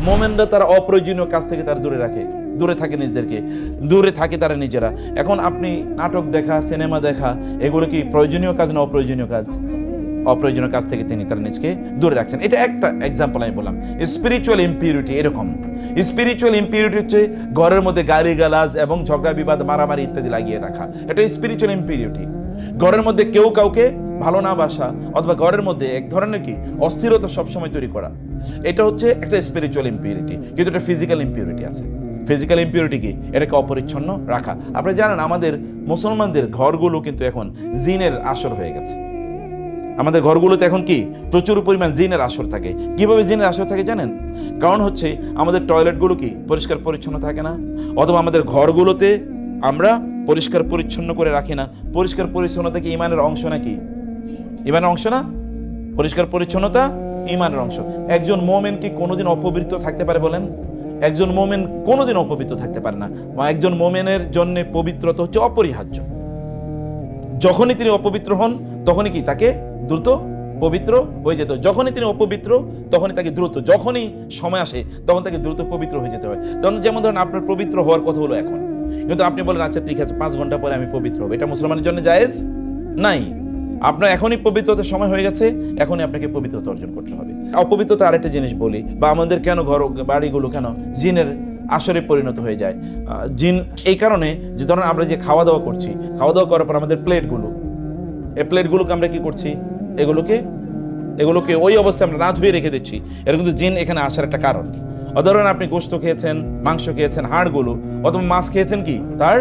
মোমেনরা তারা অপ্রয়োজনীয় কাজ থেকে তারা দূরে থাকে নিজেদেরকে, দূরে থাকে তারা নিজেরা। এখন আপনি নাটক দেখা, সিনেমা দেখা, এগুলো কি প্রয়োজনীয় কাজ না অপ্রয়োজনীয় কাজ? অপ্রয়োজনীয় কাজ থেকে তারা নিজকে দূরে রাখছেন। এটা একটা এক্সাম্পল আমি বললাম। স্পিরিচুয়াল ইম্পিউরিটি এরকম। স্পিরিচুয়াল ইম্পিউরিটি হচ্ছে ঘরের মধ্যে গালিগালাজ এবং ঝগড়া বিবাদ, মারামারি ইত্যাদি লাগিয়ে রাখা। এটা স্পিরিচুয়াল ইম্পিউরিটি। ঘরের মধ্যে কেউ কাউকে ভালো না বাসা, অথবা ঘরের মধ্যে এক ধরনের কি অস্থিরতা সবসময় তৈরি করা, এটা হচ্ছে একটা স্পিরিচুয়াল ইম্পিউরিটি। কিন্তু এটা ফিজিক্যাল ইম্পিউরিটি আছে। ফিজিক্যাল ইম্পিউরিটি কি? এটাকে অপরিচ্ছন্ন রাখা। আপনারা জানেন আমাদের মুসলমানদের ঘরগুলো কিন্তু এখন জিনের আসর হয়ে গেছে। আমাদের ঘরগুলোতে এখন কি প্রচুর পরিমাণ জিনের আসর থাকে। কিভাবে জিনের আসর থাকে জানেন? কারণ হচ্ছে আমাদের টয়লেটগুলো কি পরিষ্কার পরিচ্ছন্ন থাকে না, অথবা আমাদের ঘরগুলোতে আমরা পরিষ্কার পরিচ্ছন্ন করে রাখি না। পরিষ্কার পরিচ্ছন্নতা কি ইমানের অংশ নাকি? ইমানের অংশ না? পরিষ্কার পরিচ্ছন্নতা ইমানের অংশ। একজন মুমিন কি কোনোদিন অপবিত্র থাকতে পারে বলেন? একজন মুমিন কোনোদিন অপবিত্র থাকতে পারে না। একজন মুমিনের জন্য পবিত্রতা হচ্ছে অপরিহার্য। যখনই তিনি অপবিত্র হন তখনই কি তাকে দ্রুত পবিত্র হয়ে যেতে হয়। যখনই তিনি অপবিত্র তখনই তাকে দ্রুত, যখনই সময় আসে তখন তাকে দ্রুত পবিত্র হয়ে যেতে হয়। তখন যেমন ধরেন আপনার পবিত্র হওয়ার কথা হলো এখন, কিন্তু আপনি বলেন আচ্ছা ঠিক আছে 5 ঘন্টা পরে আমি পবিত্র হব, এটা মুসলমানের জন্য জায়েজ নাই। আপনার এখনই পবিত্রতার সময় হয়ে গেছে, এখনই আপনাকে পবিত্রতা অর্জন করতে হবে। অপবিত্রতা আরেকটা জিনিস বলি, বা আমাদের কেন ঘর বাড়িগুলো কেন জিনের আসরে পরিণত হয়ে যায়? জিন এই কারণে যে ধরেন আমরা যে খাওয়া দাওয়া করছি, খাওয়া দাওয়া করার পর আমাদের প্লেটগুলো, এই প্লেটগুলোকে আমরা কি করছি, এগুলোকে ওই অবস্থায় আমরা না ধুয়ে রেখে দিচ্ছি। এটা কিন্তু জিন এখানে আসার একটা কারণ। ধরেন আপনি গোশত খেয়েছেন, মাংস খেয়েছেন, হাড়গুলো, অথবা মাছ খেয়েছেন কি তার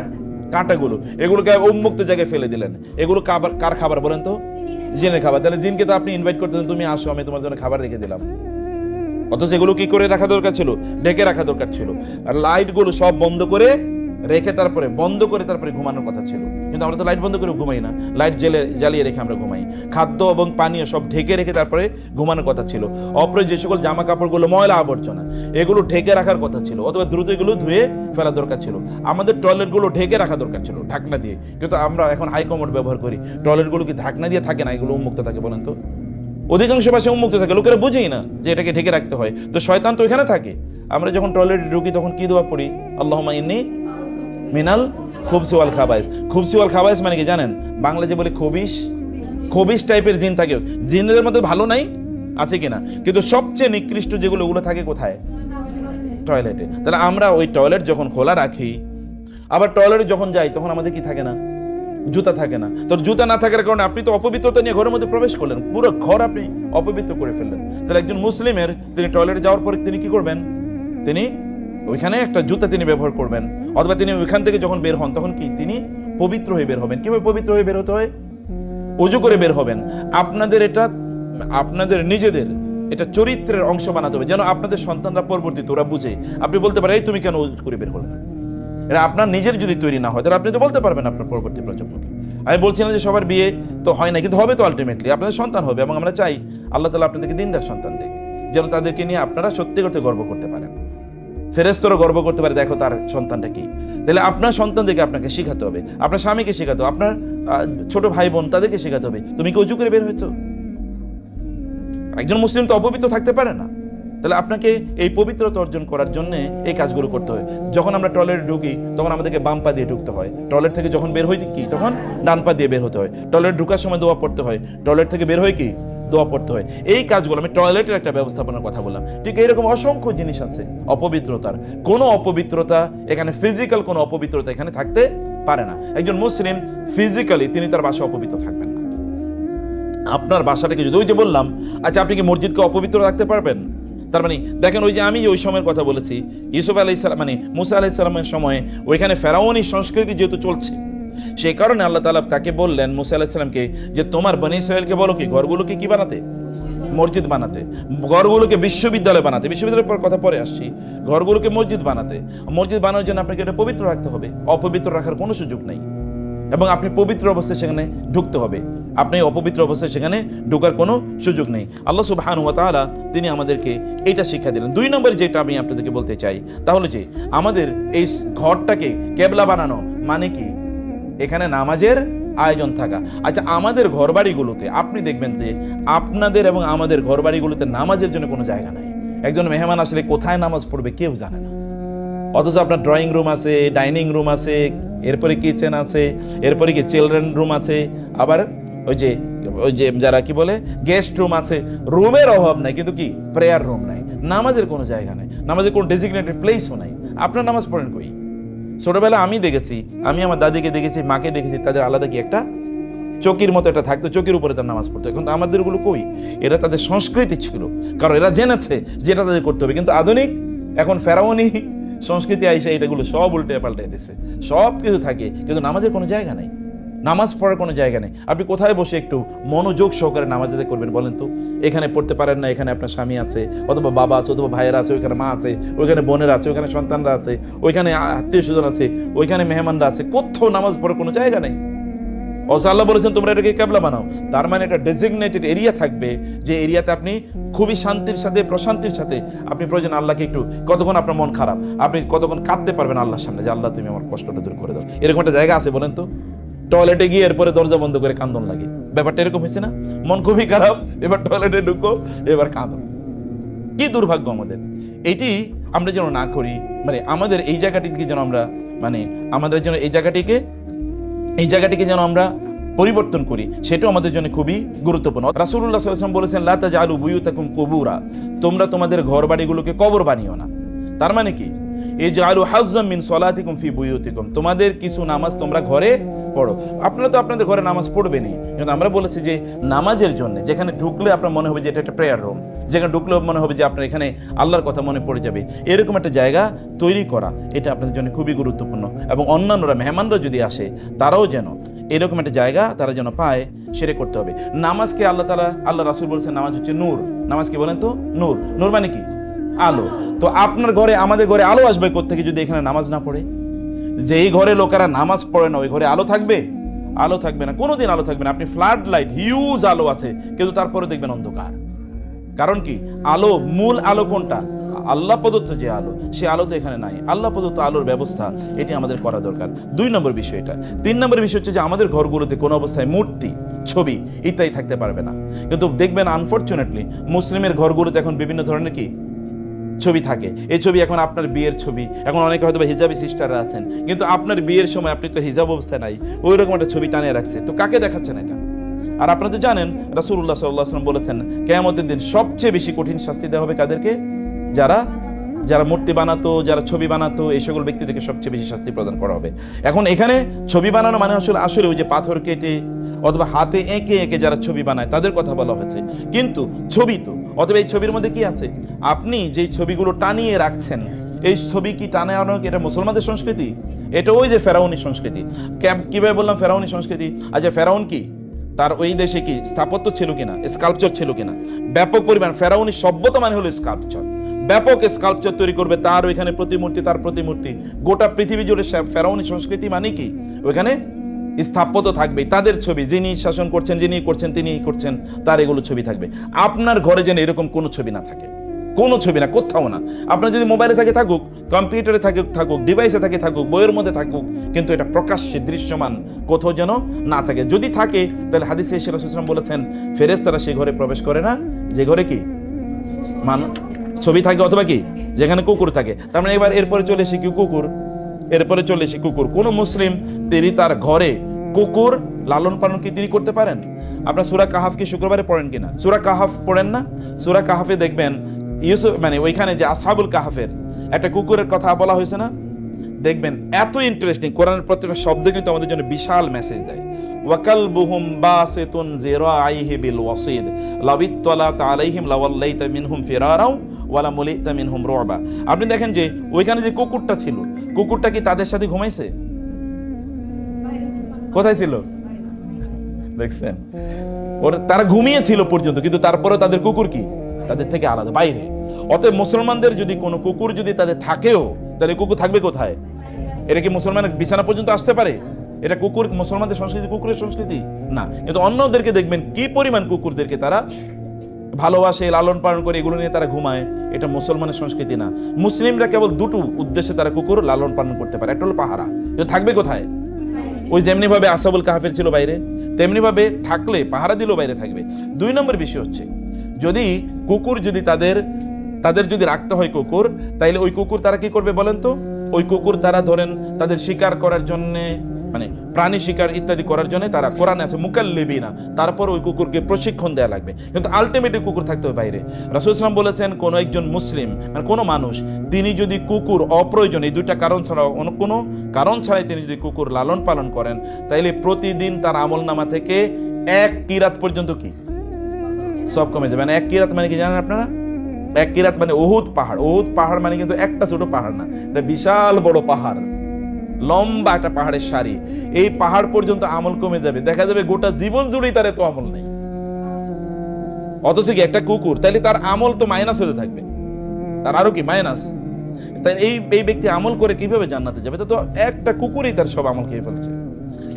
কাঁটাগুলো, এগুলোকে উন্মুক্ত জায়গায় ফেলে দিলেন। এগুলো কার খাবার বলেন তো? জিনের খাবার। তাহলে জিনকে তো আপনি ইনভাইট করতেছেন, তুমি আসো আমি তোমার জন্য খাবার রেখে দিলাম। অথচ এগুলো কি করে রাখা দরকার ছিল? ঢেকে রাখা দরকার ছিল। আর লাইটগুলো সব বন্ধ করে রেখে তারপরে ঘুমানোর কথা ছিল, কিন্তু আমরা তো লাইট বন্ধ করে ঘুমাই না, লাইট জ্বালিয়ে রেখে আমরা ঘুমাই। খাদ্য এবং পানীয় সব ঢেকে রেখে তারপরে ঘুমানোর কথা ছিল। অপরে যে সকল জামা কাপড়গুলো ময়লা আবর্জনা, এগুলো ঢেকে রাখার কথা ছিল, অথবা দ্রুত এগুলো ধুয়ে ফেলা দরকার ছিল। আমাদের টয়লেটগুলো ঢেকে রাখা দরকার ছিল ঢাকনা দিয়ে, কিন্তু আমরা এখন হাই কমোড ব্যবহার করি। টয়লেটগুলো কি ঢাকনা দিয়ে থাকে না, এগুলো উন্মুক্ত থাকে বলেন তো? অধিকাংশ পাশে উন্মুক্ত থাকে, লোকেরা বুঝেই না যে এটাকে ঢেকে রাখতে হয়। তো শয়তান তো এখানে থাকে। আমরা যখন টয়লেটে ঢুকি তখন কি দোয়া পড়ি? আল্লাহুম্মা ইন্নী মিনাল খুবসি ওয়াল খাবাইস। খুবসি ওয়াল খাবাইস মানে কি জানেন? বাংলা যে বলে খবিশ টাইপের জিন থাকে। জিনের মধ্যে ভালো নাই আছে কিনা, কিন্তু সবচেয়ে নিকৃষ্ট যেগুলো, ওগুলো থাকে কোথায়? টয়লেটে। তাহলে আমরা ওই টয়লেট যখন খোলা রাখি, আবার টয়লেটে যখন যাই তখন আমাদের কি থাকে না? জুতা থাকে না। তো জুতা না থাকার কারণে আপনি তো অপবিত্রতা নিয়ে ঘরের মধ্যে প্রবেশ করলেন, পুরো ঘর আপনি অপবিত্র করে ফেললেন। তাহলে একজন মুসলিমের তিনি টয়লেটে যাওয়ার পরে তিনি কি করবেন? তিনি ওইখানে একটা জুতা তিনি ব্যবহার করবেন, অথবা তিনি ওইখান থেকে যখন বের হন তখন কি তিনি পবিত্র হয়ে বের হবেন। কিভাবে পবিত্র হয়ে বের হতে হয়? ওযু করে বের হবেন। আপনাদের নিজেদের এটা চরিত্রের অংশ বানাতে হবে, যেন আপনাদের সন্তানরা পরবর্তীতে ওরা বুঝে। আপনি বলতে পারেন এই তুমি কেন ওযু করে বের হলে না? এটা আপনার নিজের যদি তৈরি না হয় তাহলে আপনি তো বলতে পারবেন আপনার পরবর্তী প্রজন্মকে। আমি বলছি না যে সবার বিয়ে তো হয় না, কিন্তু হবে তো আলটিমেটলি। আপনাদের সন্তান হবে, এবং আমরা চাই আল্লাহ তাআলা আপনাদেরকে দিনদার সন্তান দেখ, যেন তাদেরকে নিয়ে আপনারা সত্যি করতে গর্ব করতে পারেন। ফেরেশতারা গর্ব করতে পারে দেখো তার সন্তানটা কি। তাহলে আপনার সন্তানদেরকে আপনাকে শেখাতে হবে, আপনার স্বামীকে শেখাতে হবে, আপনার ছোট ভাই বোন তাদেরকে শেখাতে হবে তুমি কি ওযু করে বের হয়েছো? একজন মুসলিম তো অপবিত্র থাকতে পারে না। তাহলে আপনাকে এই পবিত্রতা অর্জন করার জন্য এই কাজগুলো করতে হয়। যখন আমরা টয়লেটে ঢুকি তখন আমাদেরকে বাম পা দিয়ে ঢুকতে হয়। টয়লেট থেকে যখন বের হই কি তখন ডান পা দিয়ে বের হতে হয়। টয়লেট ঢুকার সময় দোয়া পড়তে হয়, টয়লেট থেকে বের হই কি দোয়া পড়তে হয়। এই কাজগুলো আমি টয়লেটের একটা ব্যবস্থাপনার কথা বললাম। ঠিক এইরকম অসংখ্য জিনিস আছে অপবিত্রতার। কোনো অপবিত্রতা এখানে, ফিজিক্যাল কোনো অপবিত্রতা এখানে থাকতে পারে না। একজন মুসলিম ফিজিক্যালি তিনি তার বাসায় অপবিত্র থাকবেন না। আপনার বাসাটাকে যদি, ওই যে বললাম, আচ্ছা আপনি কি মসজিদকে অপবিত্র রাখতে পারবেন? তার মানে দেখেন, ওই যে আমি ওই সময়ের কথা বলেছি, ইউসুফ আলাইহিস সালাম মানে মুসা আলাইহিস সালামের সময় ওইখানে ফেরাউনি সংস্কৃতি যেহেতু চলছে, সেই কারণে আল্লাহ তাআলা তাকে বললেন মুসা আলাইহিস সালামকে যে তোমার বনী ইসরাইলকে বলো কি ঘরগুলোকে কি বানাতে? মসজিদ বানাতে। ঘরগুলোকে বিশ্ববিদ্যালয় বানাতে। বিশ্ববিদ্যালয়ের পর কথা পরে আসছি। ঘরগুলোকে মসজিদ বানাতে। মসজিদ বানানোর জন্য আপনাকে এটা পবিত্র রাখতে হবে, অপবিত্র রাখার কোনো সুযোগ নেই। এবং আপনি পবিত্র অবস্থায় সেখানে ঢুকতে হবে, আপনি অপবিত্র অবস্থায় সেখানে ঢোকার কোনো সুযোগ নেই। আল্লাহ সুবহানাহু ওয়া তাআলা তিনি আমাদেরকে এইটা শিক্ষা দিলেন। 2 নম্বরে যেটা আমি আপনাদেরকে বলতে চাই তাহলে যে আমাদের এই ঘরটাকে কেবলা বানানো মানে কি? এখানে নামাজের আয়োজন থাকা। আচ্ছা আমাদের ঘরবাড়িগুলোতে আপনি দেখবেন যে আপনাদের এবং আমাদের ঘরবাড়িগুলোতে নামাজের জন্য কোনো জায়গা নাই। একজন মেহমান আসলে কোথায় নামাজ পড়বে কেউ জানে না, অথচ আপনার ড্রয়িং রুম আছে, ডাইনিং রুম আছে, এরপরে কিচেন আছে, এরপরে কি চিলড্রেন রুম আছে, আবার ওই যে যারা কি বলে গেস্ট রুম আছে। রুমের অভাব নাই, কিন্তু কি প্রেয়ার রুম নাই, নামাজের কোনো জায়গা নাই, নামাজের কোনো ডেজিগনেটেড প্লেসও নাই। আপনার নামাজ পড়েন কই? ছোটবেলা আমি দেখেছি, আমি আমার দাদিকে দেখেছি, মাকে দেখেছি, তাদের আলাদা কি একটা চকির মতো একটা থাকতো, চকির উপরে তার নামাজ পড়তো। এখন আমাদের ওগুলো কই? এরা তাদের সংস্কৃতি ছিল, কারণ এরা জেনেছে যেটা তাদের করতে হবে। কিন্তু আধুনিক এখন ফেরাউনি সংস্কৃতি আইসা এটাগুলো সব উল্টে পাল্টে দিচ্ছে। সব কিছু থাকে কিন্তু নামাজের কোনো জায়গা নেই, নামাজ পড়ার কোনো জায়গা নেই। আপনি কোথায় বসে একটু মনোযোগ সহকারে নামাজ আদায় করবেন বলেন তো? এখানে পড়তে পারেন না, এখানে আপনার স্বামী আছে, অথবা বাবা আছে, অথবা ভাইয়েরা আছে, ওইখানে মা আছে, ওইখানে বোনেরা আছে, ওইখানে সন্তানরা আছে, ওইখানে আত্মীয় স্বজন আছে, ওইখানে মেহমানরা আছে, কোথাও নামাজ পড়ার কোনো জায়গা নেই। অথচ আল্লাহ বলেছেন তোমরা এটাকে কিবলা বানাও। তার মানে একটা ডেজিগনেটেড এরিয়া থাকবে, যে এরিয়াতে আপনি খুবই শান্তির সাথে, প্রশান্তির সাথে আপনি প্রয়োজন আল্লাহকে একটু, কতক্ষণ আপনার মন খারাপ, আপনি কতক্ষণ কাঁদতে পারবেন আল্লাহর সামনে, যে আল্লাহ তুমি আমার কষ্টটা দূর করে দাও। এরকম একটা জায়গা আছে বলেন তো? টয়লেটে গিয়ে এরপরে দরজা বন্ধ করে কান্দন লাগে, ব্যাপারটা এরকম হয়েছে না? মন খুবই খারাপ, এবার টয়লেটে ঢুকো, এবার কাঁদো। কি দুর্ভাগ্য আমাদের! এটি আমরা যেন না করি, মানে আমাদের এই জায়গাটিকে যেন আমরা, মানে আমাদের যেন এই জায়গাটিকে যেন আমরা পরিবর্তন করি, সেটাও আমাদের জন্য খুবই গুরুত্বপূর্ণ। রাসূলুল্লাহ সাল্লাল্লাহু আলাইহি ওয়াসাল্লাম বলেছেন, লা তাজআলু বুয়ুতাকুম কুবুরা, তোমরা তোমাদের ঘর বাড়িগুলোকে কবর বানিও না। তার মানে কি? ইজআলু হাজ্জাম মিন সলাতিকুম ফি বুয়ুতিকুম, তোমাদের কিছু নামাজ তোমরা ঘরে পড়ো। আপনারা তো আপনাদের ঘরে নামাজ পড়বেনই, কিন্তু আমরা বলেছি যে নামাজের জন্য যেখানে ঢুকলে আপনার মনে হবে যে এটা একটা প্রেয়ার রুম, যেখানে ঢুকলে মনে হবে যে আপনার এখানে আল্লাহর কথা মনে পড়ে যাবে, এরকম একটা জায়গা তৈরি করা, এটা আপনাদের জন্য খুবই গুরুত্বপূর্ণ। এবং অন্যান্যরা, মেহমানরা যদি আসে, তারাও যেন এরকম একটা জায়গা তারা যেন পায়, সেটা করতে হবে। নামাজকে আল্লাহ রাসূল বলেছেন নামাজ হচ্ছে নূর। নামাজ কি বলেন তো? নূর। নূর মানে কি? আলো। তো আপনার ঘরে, আমাদের ঘরে আলো আসবে কোত্থেকে যদি এখানে নামাজ না পড়ে? যেই ঘরে লোকেরা নামাজ পড়ে না, ওই ঘরে আলো থাকবে? আলো থাকবে না, কোনোদিন আলো থাকবে না। আপনি ফ্লাড লাইট, হিউজ আলো আছে, কিন্তু তারপরে দেখবেন অন্ধকার। কারণ কি? আলো, মূল আলো কোনটা? আল্লাহ প্রদত্ত যে আলো, সে আলো তো এখানে নাই। আল্লাহ প্রদত্ত আলোর ব্যবস্থা এটি আমাদের করা দরকার। 2 নম্বর বিষয় এটা। 3 নম্বর বিষয় হচ্ছে যে আমাদের ঘরগুলোতে কোনো অবস্থায় মূর্তি, ছবি ইত্যাদি থাকতে পারবে না। কিন্তু দেখবেন আনফরচুনেটলি মুসলিমের ঘরগুলোতে এখন বিভিন্ন ধরনের কি ছবি থাকে। এই ছবি এখন আপনার বিয়ের ছবি, এখন অনেকে হয়তো হিজাবি সিস্টাররা আছেন, কিন্তু আপনার বিয়ের সময় আপনি তো হিজাব অবস্থায় নাই, ওই রকম একটা ছবি টানিয়ে রাখছে। তো কাকে দেখাচ্ছেন এটা? আর আপনারা তো জানেন রাসূলুল্লাহ সাল্লাল্লাহু আলাইহি ওয়াসাল্লাম বলেছেন কিয়ামতের দিন সবচেয়ে বেশি কঠিন শাস্তি দেওয়া হবে কাদেরকে? যারা মূর্তি বানাতো, যারা ছবি বানাতো, এই সকল ব্যক্তিদেরকে সবচেয়ে বেশি শাস্তি প্রদান করা হবে। এখন এখানে ছবি বানানো মানে আসলে ওই যে পাথর কেটে অথবা হাতে এঁকে এঁকে যারা ছবি বানায় তাদের কথা বলা হয়েছে, কিন্তু ছবি তো, অথবা এই ছবির মধ্যে কি আছে? আপনি যেই ছবিগুলো টানিয়ে রাখছেন, এই ছবি কি টানানো, এটা মুসলমানদের সংস্কৃতি? এটা ওই যে ফেরাউনি সংস্কৃতি। কিভাবে বললাম ফেরাউনি সংস্কৃতি? আচ্ছা, ফেরাউন কি, তার ওই দেশে কি স্থাপত্য ছিল কিনা, স্কাল্পচার ছিল কিনা? ব্যাপক পরিমাণ। ফেরাউনি সভ্যতা মানে হলো স্কাল্পচার, ব্যাপক স্কাল্পচার তৈরি করবে, তার ওইখানে প্রতিমূর্তি, তার প্রতিমূর্তি। গোটা পৃথিবী জুড়ে ফেরাউনি সংস্কৃতি মানে কি? ওইখানে স্থাপত্য থাকবে, তাদের ছবি, যিনি শাসন করছেন, যিনি করছেন, তিনি করছেন, তার এগুলো ছবি থাকবে। আপনার ঘরে যেন এরকম কোনো ছবি না থাকে, কোনো ছবি না, কোথাও না। আপনার যদি মোবাইলে থাকে থাকুক, কম্পিউটারে থাকুক, ডিভাইসে থাকুক, বইয়ের মধ্যে থাকুক, কিন্তু এটা প্রকাশ্যে দৃশ্যমান কোথাও যেন না থাকে। যদি থাকে তাহলে হাদিসে এসে রাসূল সাল্লাল্লাহু আলাইহি ওয়াসাল্লাম বলেছেন ফেরেশতারা সেই ঘরে প্রবেশ করে না যে ঘরে কি ছবি থাকে, অথবা কি যেখানে কুকুর থাকে। তার মানে এবার এরপরে চলে এসে কি কুকুর, কোন মুসলিম তিনি তার ঘরে কুকুর লালন পালন কি তিনি করতে পারেন? আপনার সূরা কাহাফ কি শুক্রবারে পড়েন কিনা? সূরা কাহাফ পড়েন না? সূরা কাহাফে দেখবেন ইউসুফ, মানে ওইখানে যে আসহাবুল কাহাফের একটা কুকুরের কথা বলা হয়েছে না? দেখবেন এত ইন্টারেস্টিং, কোরআনের প্রত্যেকটা শব্দ কিন্তু আমাদের জন্য বিশাল মেসেজ দেয়। ওয়াকালবুহুম বাসিতুন যিরাইহি বিল ওয়াসিদ লাবিত্তালাত আলাইহিম লাওয়াল্লাইতা মিনহুম ফিরারাও ওয়ালা মুলিতা মিনহুম রুবা। আপনি দেখেন যে ওইখানে যে কুকুরটা ছিল, কুকুরটা কি তাদের সাথে ঘুমাইছে? কোথায় ছিল? দেখছেন, তারা ঘুমিয়েছিল পর্যন্ত, কিন্তু তারপরে তাদের কুকুর কি তাদের থেকে আলাদা, বাইরে। অতএব মুসলমানদের যদি কোনো কুকুর যদি তাদের থাকেও, তাহলে কুকুর থাকবে কোথায়? এটা কি মুসলমানের বিছানা পর্যন্ত আসতে পারে? এটা কুকুর মুসলমানদের সংস্কৃতি, কুকুরের সংস্কৃতি না। কিন্তু অন্যদেরকে দেখবেন কি পরিমাণ কুকুরদেরকে তারা ভালোবাসে, লালন পালন করে, এগুলো নিয়ে তারা ঘুমায়। এটা মুসলমানের সংস্কৃতি না। মুসলিমরা কেবল দুটো উদ্দেশ্যে তারা কুকুর লালন পালন করতে পারে, একটা হলো পাহারা। থাকবে কোথায়? ওই যেমনি ভাবে আসহাবুল কাহাফের ছিল বাইরে, তেমনি ভাবে থাকলে পাহারা দিলেও বাইরে থাকবে। 2 নম্বর বিষয় হচ্ছে, যদি কুকুর যদি তাদের যদি রাখতে হয় কুকুর, তাইলে ওই কুকুর তারা কি করবে বলেন তো? ওই কুকুর তারা ধরেন তাদের শিকার করার জন্য, মানে প্রাণী শিকার ইত্যাদি করার জন্য তারা, কোরআনে আছে মুকাল্লিবিনা, তারপর ওই কুকুরকে প্রশিক্ষণ দেওয়া লাগবে। কিন্তু আলটিমেটলি কুকুর থাকতে হবে বাইরে। রাসূল সাল্লাল্লাহু আলাইহি ওয়াসাল্লাম বলেছেন, কোনো একজন মুসলিম মানে কোনো মানুষ, তিনি যদি কুকুর অপ্রয়োজনে, এই দুইটা কারণ ছাড়াও অন্য কোনো কারণ ছাড়াই তিনি যদি কুকুর লালন পালন করেন, তাইলে প্রতিদিন তার আমলনামা থেকে 1 কিরাত পর্যন্ত কি সব কমে যাবে। মানে 1 কিরাত মানে কি জানেন আপনারা? 1 কিরাত মানে উহুদ পাহাড়। উহুদ পাহাড় মানে কিন্তু একটা ছোট পাহাড় না, এটা বিশাল বড় পাহাড়, লম্বা একটা পাহাড়ের সারি। এই পাহাড় পর্যন্ত আমল কমে যাবে, দেখা যাবে গোটা জীবন জুড়েই তার এত আমল নেই। অথচ কি একটা কুকুর, তাইলে তার আমল তো মাইনাস হতে থাকবে, তার আরো কি মাইনাস। তাই এই ব্যক্তি আমল করে কিভাবে জান্নাতে যাবে? তো একটা কুকুরই তার সব আমল খেয়ে ফেলছে।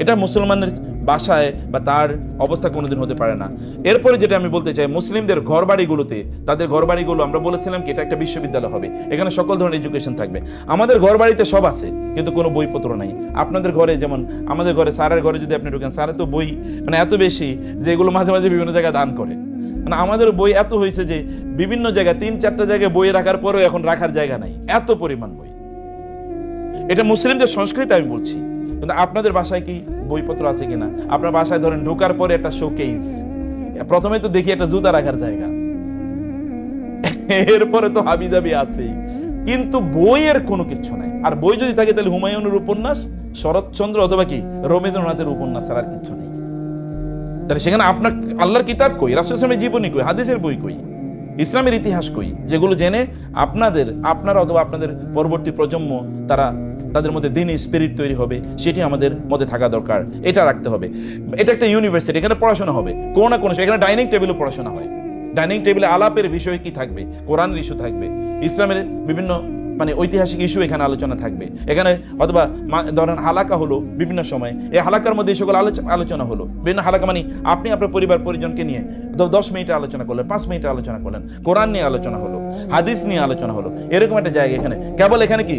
এটা মুসলমানের বাসায় বা তার অবস্থা কোনোদিন হতে পারে না। এরপরে যেটা আমি বলতে চাই, মুসলিমদের ঘরবাড়িগুলোতে, তাদের ঘরবাড়িগুলো আমরা বলেছিলাম কি এটা একটা বিশ্ববিদ্যালয় হবে, এখানে সকল ধরনের এডুকেশন থাকবে। আমাদের ঘরবাড়িতে সব আছে কিন্তু কোনো বইপত্র নাই। আপনাদের ঘরে যেমন আমাদের ঘরে, স্যারের ঘরে যদি আপনি ঢুকেন, স্যারের তো বই মানে এত বেশি যে এগুলো মাঝে মাঝে বিভিন্ন জায়গায় দান করে। মানে আমাদের বই এত হয়েছে যে বিভিন্ন জায়গায় 3-4টা জায়গায় বই রাখার পরেও এখন রাখার জায়গা নাই, এত পরিমাণ বই। এটা মুসলিমদের সংস্কৃতি আমি বলছি। কিন্তু আপনাদের বাসায় কি বইপত্র আছে কিনা? আপনার বাসায় ধরেন ঢোকার পরে একটা শোকেস, প্রথমে তো দেখি একটা জুতা রাখার জায়গা, এরপরে তো হাবিজাবি আছেই, কিন্তু বইয়ের কোনো কিছু নাই। আর বই যদি থাকে তাহলে হুমায়ুনের উপন্যাস, শরৎচন্দ্র অথবা কি রবীন্দ্রনাথের উপন্যাস ছাড়া আর কিছু নেই। তাহলে সেখানে আপনার আল্লাহর কিতাব কই, রাসূল সাল্লাল্লাহু আলাইহি ওয়াসাল্লামের জীবনী কই, হাদিসের বই কই, ইসলামের ইতিহাস কই, যেগুলো জেনে আপনারা অথবা আপনাদের পরবর্তী প্রজন্ম তাদের মধ্যে দ্বীনি স্পিরিট তৈরি হবে, সেটি আমাদের মধ্যে থাকা দরকার। এটা রাখতে হবে। এটা একটা ইউনিভার্সিটি, এখানে পড়াশোনা হবে কোনো না কোনো, এখানে ডাইনিং টেবিলও পড়াশোনা হয়। ডাইনিং টেবিলে আলাপের বিষয় কি থাকবে? কোরআনের ইস্যু থাকবে, ইসলামের বিভিন্ন মানে ঐতিহাসিক ইস্যু এখানে আলোচনা থাকবে। এখানে অথবা ধরেন হালাকা হলো বিভিন্ন সময়, এই হালাকার মধ্যে এই সকল আলোচনা হলো। বিভিন্ন হালাকা মানে আপনি আপনার পরিবার পরিজনকে নিয়ে 10 মিনিটে আলোচনা করলেন, 5 মিনিটে আলোচনা করলেন, কোরআন নিয়ে আলোচনা হলো, হাদিস নিয়ে আলোচনা হলো, এরকম একটা জায়গা এখানে। কেবল এখানে কি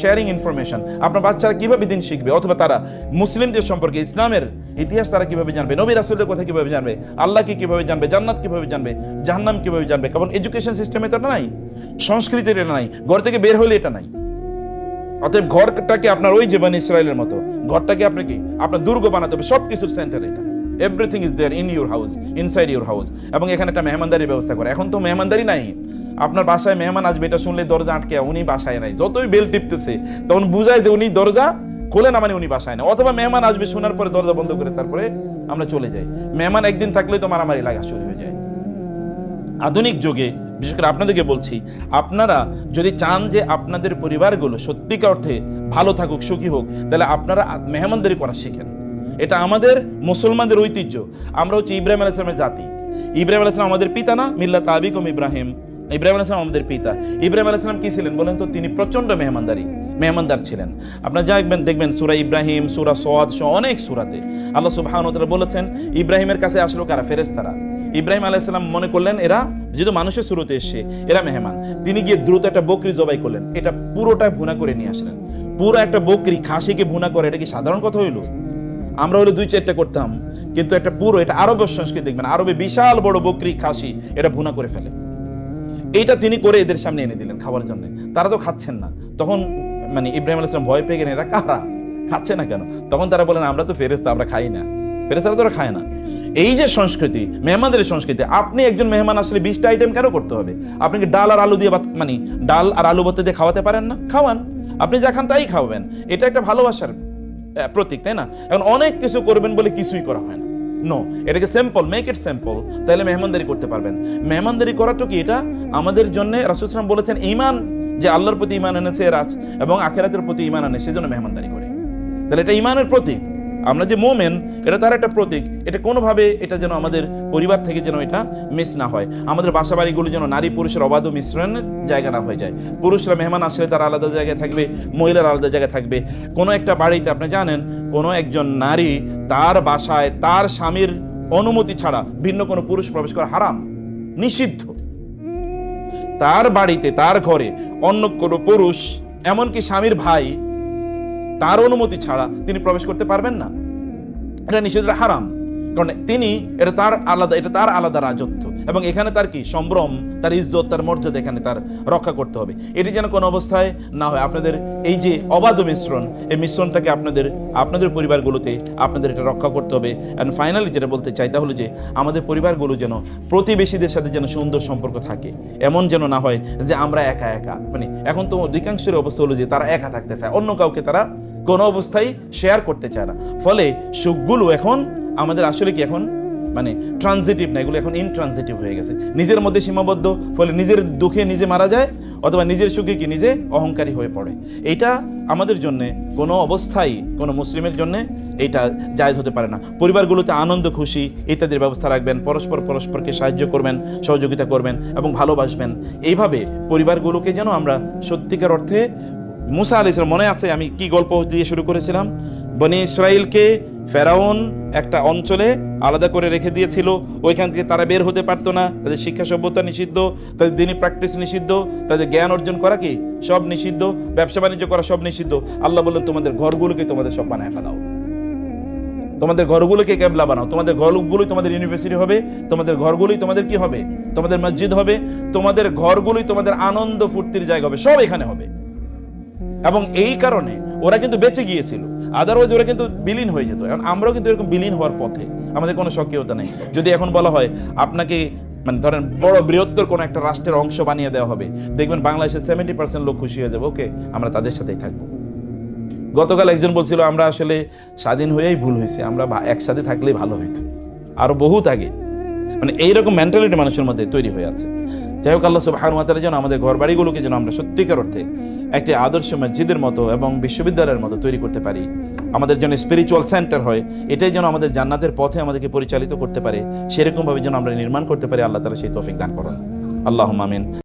শেয়ারিং ইনফরমেশন, আপনার বাচ্চারা কিভাবে দিন শিখবে, অথবা তারা মুসলিমদের সম্পর্কে, ইসলামের ইতিহাস তারা কিভাবে জানবে, নবী রাসূলের কথা কিভাবে জানবে, আল্লাহকে কিভাবে জানবে, জান্নাত কিভাবে জানবে, জাহান্নাম কিভাবে জানবে। কারণ এডুকেশন সিস্টেমে তো নাই, সংস্কৃতির এটা নাই, ঘর থেকে বের হলে এটা নাই। অতএব ঘরটাকে আপনার ওই যে বনি ইসরায়েলের মতো ঘরটাকে আপনি কি আপনার দুর্গ বানাতে হবে, সবকিছুর সেন্টার এটা। Everything is there in your house, inside your house. এবং এখানে একটা মেহমানদারির ব্যবস্থা করে। এখন তো মেহমানদারি নাই, আপনার বাসায় মেহমান আসবে এটা শুনলে দরজা আটকে, উনি বাসায় নাই, যতই বেল টিপতেছে তখন বুঝায় যে উনি দরজা খোলে না, মানে উনি বাসায় না। অথবা মেহমান আসবে, শোনার পরে দরজা বন্ধ করে তারপরে আমরা চলে যাই। মেহমান একদিন থাকলে তো মারামারি লাগা শুরু হয়ে যায়। আধুনিক যুগে বিশেষ করে আপনাদেরকে বলছি, আপনারা যদি চান যে আপনাদের পরিবারগুলো সত্যিকার অর্থে ভালো থাকুক, সুখী হোক, তাহলে আপনারা মেহমানদারি করা শিখেন। এটা আমাদের মুসলমানদের ঐতিহ্য। আমরা হচ্ছে ইব্রাহিম আলাইহিস সালামের জাতি। ইব্রাহিম আলাইহিস সালাম আমাদের পিতা না? মিল্লাত আবিকুম ইব্রাহিম। ইব্রাহিম আলাইহিস সালাম আমাদের পিতা। ইব্রাহিম আলাইহিস সালাম কি ছিলেন বলেন তো? তিনি প্রচন্ড মেহমানদার ছিলেন। আপনারা দেখবেন সূরা ইব্রাহিম, সূরা সওয়াদ সহ অনেক সূরাতে আল্লাহ সুবহানাহু ওয়া তাআলা বলেছেন, ইব্রাহিমের কাছে আসলো কারা? ফেরেশতারা। ইব্রাহিম আলাইহিস সালাম মনে করলেন এরা যেহেতু মানুষের শুরুতে এসে এরা মেহমান, তিনি গিয়ে দ্রুত একটা বকরি জবাই করলেন। এটা পুরোটা ভুনা করে নিয়ে আসলেন। পুরো একটা বকরি খাসিকে ভুনা করে, এটা কি সাধারণ কথা হইল? আমরা হলে 2-4টা করতাম, কিন্তু একটা পুরো, এটা আরবের সংস্কৃতি দেখবেন, আরবে বিশাল বড় বকরি খাসি এটা ভুনা করে ফেলে। এইটা তিনি করে এদের সামনে এনে দিলেন খাবার জন্য। তারা তো খাচ্ছেন না। তখন মানে ইব্রাহিম আলাইহিস সালাম ভয় পেয়ে গেলেন, এরা কারা, খাচ্ছে না কেন? তখন তারা বলেন, আমরা তো ফেরেশতা, আমরা খাই না। ফেরেশতারা তো খায় না। এই যে সংস্কৃতি, মেহমানদের সংস্কৃতি, আপনি একজন মেহমান আসলে 20টা আইটেম কেন করতে হবে? আপনি কি ডাল আর আলু দিয়ে মানে ডাল আর আলু ভর্তা দিয়ে খাওয়াতে পারেন না? খাওয়ান, আপনি যা খান তাই খাওয়াবেন। এটা একটা ভালোবাসার প্রতীক, তাই না? এখন অনেক কিছু করবেন বলে কিছুই করা হয় না। নো, এটাকে সিম্পল, মেক ইট সিম্পল, তাহলে মেহমানদারি করতে পারবেন। মেহমানদারি করাটা কি? এটা আমাদের জন্য রাসূল সাল্লাল্লাহু আলাইহি ওয়াসাল্লাম বলেছেন, ঈমান যে আল্লাহর প্রতি ঈমান এনেছে এবং আখিরাতের প্রতি ঈমান আনে, সেজন্য মেহমানদারি করে। তাহলে এটা ঈমানের প্রতীক। আমরা যে মুমিন, এটা তার একটা প্রতীক। এটা কোনোভাবে এটা যেন আমাদের পরিবার থেকে যেন এটা মিস না হয়। আমাদের বাসা বাড়িগুলো যেন নারী পুরুষের অবাধ মিশ্রণের জায়গা না হয়ে যায়। পুরুষরা মেহমান আসলে তার আলাদা জায়গায় থাকবে, মহিলার আলাদা জায়গায় থাকবে। কোনো একটা বাড়িতে আপনি জানেন, কোনো একজন নারী তার বাসায় তার স্বামীর অনুমতি ছাড়া ভিন্ন কোনো পুরুষ প্রবেশ করা হারাম, নিষিদ্ধ। তার বাড়িতে, তার ঘরে অন্য কোনো পুরুষ, এমনকি স্বামীর ভাই, তার অনুমতি ছাড়া তিনি প্রবেশ করতে পারবেন না। এটা নিষেধ, হারাম। কারণ তিনি এটা তার আলাদা রাজত্ব, এবং এখানে তার কি সম্ভ্রম, তার ইজ্জত, তার মর্যাদা এখানে তার রক্ষা করতে হবে। এটি যেন কোনো অবস্থায় না হয়। আপনাদের এই যে অবাধ মিশ্রণ, এই মিশ্রণটাকে আপনাদের পরিবারগুলোতে আপনাদের এটা রক্ষা করতে হবে। অ্যান্ড ফাইনালি যেটা বলতে চাই তা হলো যে আমাদের পরিবারগুলো যেন প্রতিবেশীদের সাথে যেন সুন্দর সম্পর্ক থাকে, এমন যেন না হয় যে আমরা একা একা। মানে এখন তো অধিকাংশের অবস্থা হলো যে তারা একা থাকতে চায়, অন্য কাউকে তারা কোনো অবস্থায় শেয়ার করতে চায় না। ফলে সুখগুলো এখন আমাদের আসলে কি এখন মানে ট্রানজিটিভ না, এগুলো এখন ইনট্রানজিটিভ হয়ে গেছে, নিজের মধ্যে সীমাবদ্ধ। ফলে নিজের দুঃখে নিজে মারা যায়, অথবা নিজের সুখে কি নিজে অহংকারী হয়ে পড়ে। এইটা আমাদের জন্য কোনো অবস্থায়, কোনো মুসলিমের জন্য এইটা জায়েজ হতে পারে না। পরিবারগুলোতে আনন্দ, খুশি ইত্যাদির ব্যবস্থা রাখবেন, পরস্পরকে সাহায্য করবেন, সহযোগিতা করবেন এবং ভালোবাসবেন। এইভাবে পরিবারগুলোকে যেন আমরা সত্যিকার অর্থে, মুসা আলাইহিস সালাম, মনে আছে আমি কি গল্প দিয়ে শুরু করেছিলাম? বনি ইসরাইলকে ফেরাউন একটা অঞ্চলে আলাদা করে রেখে দিয়েছিল, ওইখান থেকে তারা বের হতে পারতো না, তাদের শিক্ষা সভ্যতা নিষিদ্ধ, তাদের দিনী প্র্যাকটিস নিষিদ্ধ, তাদের জ্ঞান অর্জন করা কি সব নিষিদ্ধ, ব্যবসা বাণিজ্য করা সব নিষিদ্ধ। আল্লাহ বললেন তোমাদের ঘরগুলোকে তোমাদের সব বানায় ফেলাও, তোমাদের ঘরগুলোকে কেবলা বানাও, তোমাদের ঘরগুলোই তোমাদের ইউনিভার্সিটি হবে, তোমাদের ঘরগুলোই তোমাদের কি হবে, তোমাদের মসজিদ হবে, তোমাদের ঘরগুলোই তোমাদের আনন্দ ফুর্তির জায়গা হবে, সব এখানে হবে। এবং এই কারণে ওরা কিন্তু বেঁচে গিয়েছিল, আদারওয়াইজ ওরা কিন্তু বিলীন হয়ে যেত। এখন আমরাও কিন্তু এরকম বিলীন হওয়ার পথে, আমাদের কোনো সক্রিয়তা নেই। যদি এখন বলা হয় আপনাকে মানে ধরেন বড় বৃহত্তর কোনো একটা রাষ্ট্রের অংশ বানিয়ে দেওয়া হবে, দেখবেন বাংলাদেশের 70% লোক খুশি হয়ে যাবে, ওকে আমরা তাদের সাথেই থাকবো। গতকাল একজন বলছিল আমরা আসলে স্বাধীন হয়েই ভুল হয়েছে, আমরা একসাথে থাকলেই ভালো হইতো, আরো বহুত আগে। মানে এইরকম মেন্টালিটি মানুষের মধ্যে তৈরি হয়ে আছে। যাই হোক, আল্লাহ সুবহানাহু ওয়া তাআলা যেন আমাদের ঘর বাড়িগুলোকে যেন আমরা সত্যিকার অর্থে একটি আদর্শ মসজিদের মতো এবং বিশ্ববিদ্যালয়ের মতো তৈরি করতে পারি, আমাদের জন্য স্পিরিচুয়াল সেন্টার হয়, এটাই যেন আমাদের জান্নাতের পথে আমাদেরকে পরিচালিত করতে পারে, সেরকমভাবে যেন আমরা নির্মাণ করতে পারি। আল্লাহ তাআলা সেই তৌফিক দান করুন। আল্লাহুম্মা আমিন।